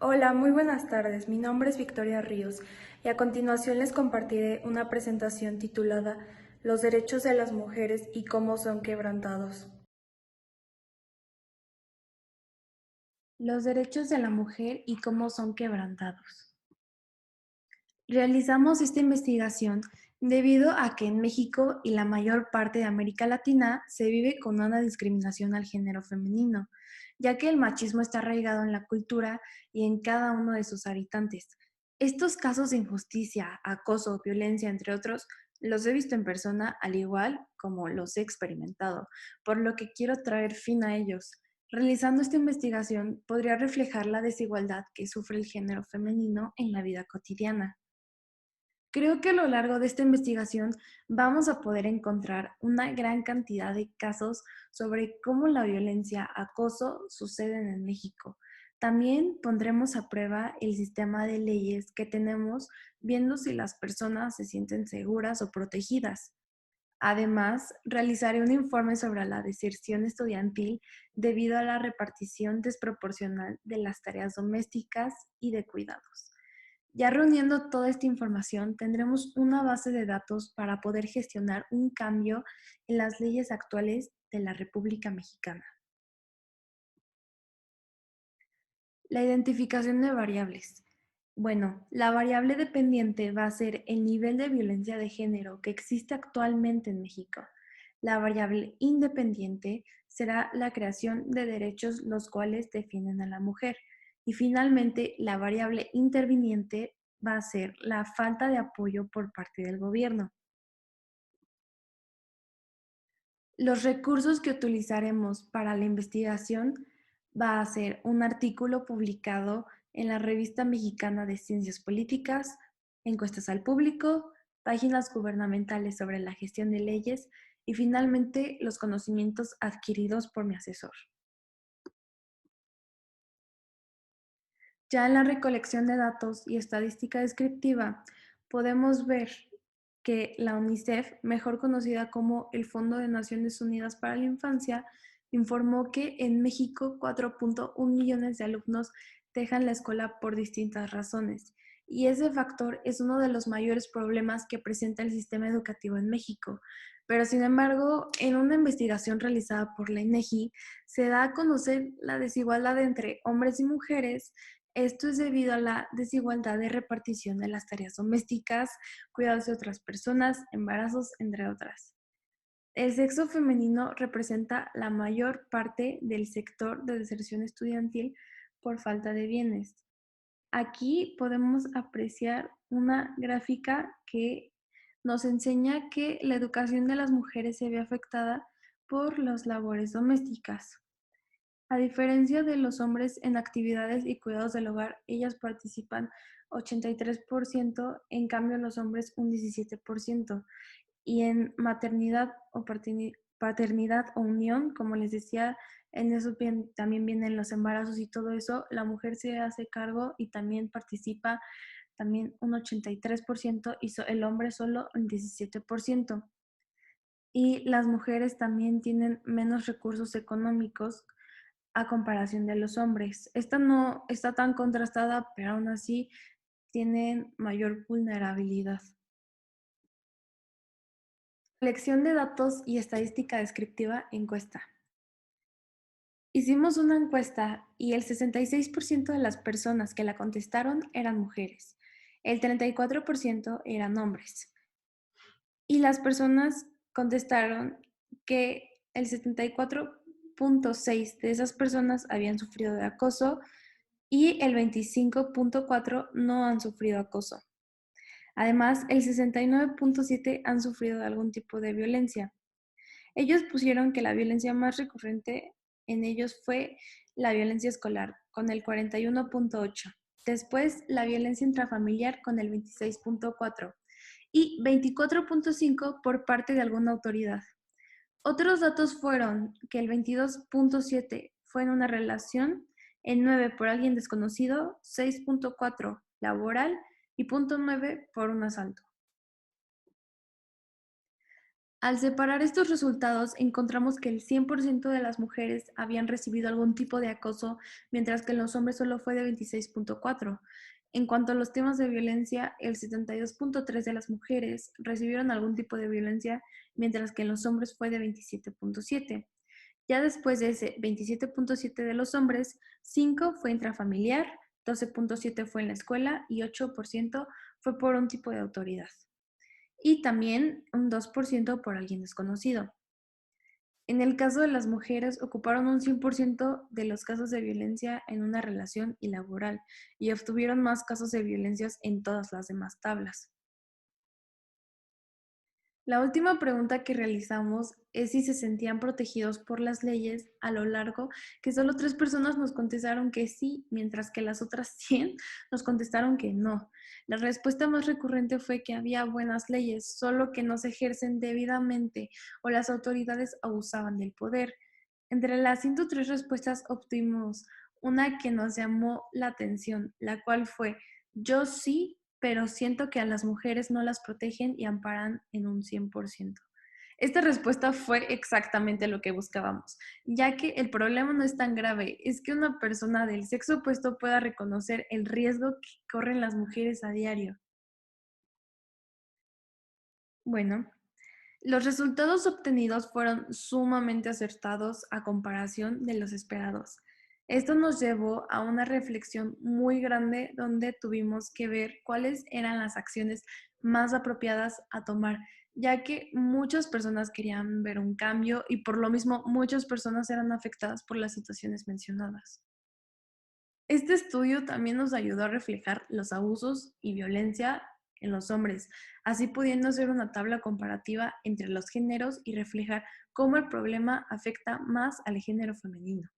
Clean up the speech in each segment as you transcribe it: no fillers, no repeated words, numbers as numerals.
Hola, muy buenas tardes. Mi nombre es Victoria Ríos y a continuación les compartiré una presentación titulada Los derechos de las mujeres y cómo son quebrantados. Los derechos de la mujer y cómo son quebrantados. Realizamos esta investigación debido a que en México y la mayor parte de América Latina se vive con una discriminación al género femenino, ya que el machismo está arraigado en la cultura y en cada uno de sus habitantes. Estos casos de injusticia, acoso, violencia, entre otros, los he visto en persona al igual como los he experimentado, por lo que quiero traer fin a ellos. Realizando esta investigación podría reflejar la desigualdad que sufre el género femenino en la vida cotidiana. Creo que a lo largo de esta investigación vamos a poder encontrar una gran cantidad de casos sobre cómo la violencia, acoso suceden en México. También pondremos a prueba el sistema de leyes que tenemos, viendo si las personas se sienten seguras o protegidas. Además, realizaré un informe sobre la deserción estudiantil debido a la repartición desproporcional de las tareas domésticas y de cuidados. Ya reuniendo toda esta información, tendremos una base de datos para poder gestionar un cambio en las leyes actuales de la República Mexicana. La identificación de variables. Bueno, la variable dependiente va a ser el nivel de violencia de género que existe actualmente en México. La variable independiente será la creación de derechos los cuales defienden a la mujer. Y finalmente, la variable interviniente va a ser la falta de apoyo por parte del gobierno. Los recursos que utilizaremos para la investigación va a ser un artículo publicado en la Revista Mexicana de Ciencias Políticas, encuestas al público, páginas gubernamentales sobre la gestión de leyes y finalmente los conocimientos adquiridos por mi asesor. Ya en la recolección de datos y estadística descriptiva, podemos ver que la UNICEF, mejor conocida como el Fondo de Naciones Unidas para la Infancia, informó que en México 4.1 millones de alumnos dejan la escuela por distintas razones. Y ese factor es uno de los mayores problemas que presenta el sistema educativo en México. Pero sin embargo, en una investigación realizada por la INEGI, se da a conocer la desigualdad entre hombres y mujeres. Esto es debido a la desigualdad de repartición de las tareas domésticas, cuidados de otras personas, embarazos, entre otras. El sexo femenino representa la mayor parte del sector de deserción estudiantil por falta de bienes. Aquí podemos apreciar una gráfica que nos enseña que la educación de las mujeres se ve afectada por las labores domésticas. A diferencia de los hombres en actividades y cuidados del hogar, ellas participan 83%, en cambio los hombres un 17%. Y en maternidad o paternidad o unión, como les decía, en eso también vienen los embarazos y todo eso, la mujer se hace cargo y también participa también un 83% y el hombre solo un 17%. Y las mujeres también tienen menos recursos económicos a comparación de los hombres. Esta no está tan contrastada, pero aún así tienen mayor vulnerabilidad. Colección de datos y estadística descriptiva encuesta. Hicimos una encuesta y el 66% de las personas que la contestaron eran mujeres, el 34% eran hombres. Y las personas contestaron que el 74.6 de esas personas habían sufrido de acoso y el 25.4 no han sufrido acoso. Además, el 69.7 han sufrido de algún tipo de violencia. Ellos pusieron que la violencia más recurrente en ellos fue la violencia escolar, con el 41.8. Después, la violencia intrafamiliar con el 26.4 y 24.5 por parte de alguna autoridad. Otros datos fueron que el 22.7 fue en una relación, el 9 por alguien desconocido, 6.4 laboral y 0.9 por un asalto. Al separar estos resultados, encontramos que el 100% de las mujeres habían recibido algún tipo de acoso, mientras que en los hombres solo fue de 26,4. En cuanto a los temas de violencia, el 72,3 de las mujeres recibieron algún tipo de violencia, mientras que en los hombres fue de 27,7. Ya después de ese 27,7 de los hombres, 5 fue intrafamiliar, 12,7 fue en la escuela y 8% fue por un tipo de autoridad y también un 2% por alguien desconocido. En el caso de las mujeres, ocuparon un 100% de los casos de violencia en una relación y laboral y obtuvieron más casos de violencias en todas las demás tablas. La última pregunta que realizamos es si se sentían protegidos por las leyes a lo largo, que solo 3 personas nos contestaron que sí, mientras que las otras 100 nos contestaron que no. La respuesta más recurrente fue que había buenas leyes, solo que no se ejercen debidamente o las autoridades abusaban del poder. Entre las 103 respuestas obtuvimos una que nos llamó la atención, la cual fue: yo sí, pero siento que a las mujeres no las protegen y amparan en un 100%. Esta respuesta fue exactamente lo que buscábamos, ya que el problema no es tan grave, es que una persona del sexo opuesto pueda reconocer el riesgo que corren las mujeres a diario. Bueno, los resultados obtenidos fueron sumamente acertados a comparación de los esperados. Esto nos llevó a una reflexión muy grande donde tuvimos que ver cuáles eran las acciones más apropiadas a tomar, ya que muchas personas querían ver un cambio y por lo mismo muchas personas eran afectadas por las situaciones mencionadas. Este estudio también nos ayudó a reflejar los abusos y violencia en los hombres, así pudiendo hacer una tabla comparativa entre los géneros y reflejar cómo el problema afecta más al género femenino.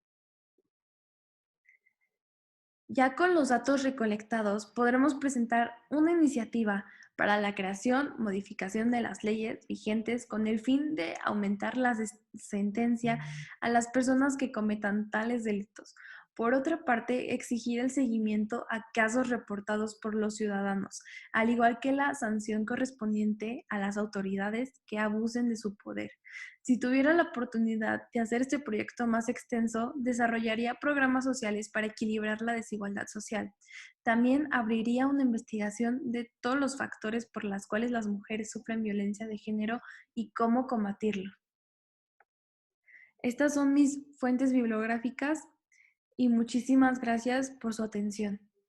Ya con los datos recolectados, podremos presentar una iniciativa para la creación, modificación de las leyes vigentes con el fin de aumentar la sentencia a las personas que cometan tales delitos. Por otra parte, exigir el seguimiento a casos reportados por los ciudadanos, al igual que la sanción correspondiente a las autoridades que abusen de su poder. Si tuviera la oportunidad de hacer este proyecto más extenso, desarrollaría programas sociales para equilibrar la desigualdad social. También abriría una investigación de todos los factores por los cuales las mujeres sufren violencia de género y cómo combatirlo. Estas son mis fuentes bibliográficas y muchísimas gracias por su atención.